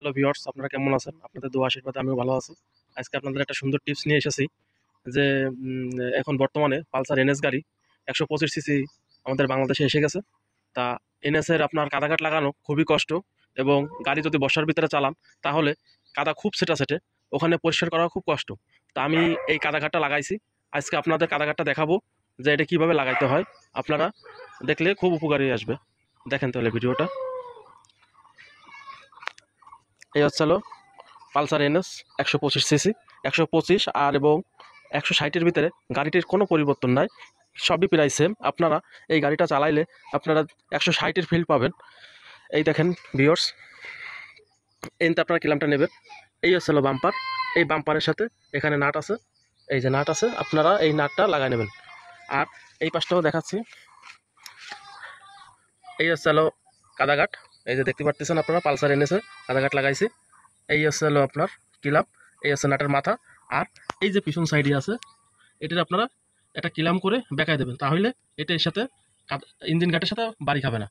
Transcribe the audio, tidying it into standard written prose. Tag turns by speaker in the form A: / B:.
A: Hello viewers, আপনারা কেমন আছেন? আপনাদের দোয়া আশীর্বাদে আমিও ভালো আছি। আজকে আপনাদের একটা সুন্দর টিপস নিয়ে এসেছি যে এখন বর্তমানে পালসার এনএস গাড়ি 125 সিসি আমাদের বাংলাদেশে এসে গেছে। তা এনএস এর আপনার কাদাঘাট লাগানো খুবই কষ্ট এবং গাড়ি যদি বর্ষার ভিতরে চালান তাহলে কাদা খুব সেটে ওখানে পরিষ্কার করা খুব কষ্ট। তা আমি এই কাদাঘাটটা লাগাইছি। আজকে আপনাদের কাদাঘাটটা দেখাবো যে এটা কিভাবে লাগাইতে হয়। আপনারা দেখলে খুব উপকারী আসবে। দেখেন তাহলে ভিডিওটা। এই হচ্ছে হলো পালসার এনএস 125 সিসি, 125 আর এবং 160-এর ভিতরে গাড়িটির কোনো পরিবর্তন নাই, সবই প্রায় সেম। আপনারা এই গাড়িটা চালাইলে আপনারা 160-এর ফিল পাবেন। এই দেখেন ভিউয়ার্স, এনতে আপনারা কিলামটা নেবেন। এই হচ্ছে হলো বাম্পার। এই বাম্পারের সাথে এখানে নাট আছে, এই যে নাট আছে, আপনারা এই নাটটা লাগাই নেবেন। আর এই পাশটাও দেখাচ্ছি। এই হচ্ছে হলো কাদাঘাট, এই যে দেখতে পাচ্ছেন আপনারা পালসার এনএসে কাদাঘাট লাগাইছি। এই হচ্ছে হলো আপনার কিলাম, এই হচ্ছে নাটের মাথা। আর এই যে পিছন সাইডে আছে এটার আপনারা একটা কিলাম করে বেঁকায় দেবেন, তাহলে এটা এর সাথে ইঞ্জিন গাটের সাথে বাড়ি খাবে না।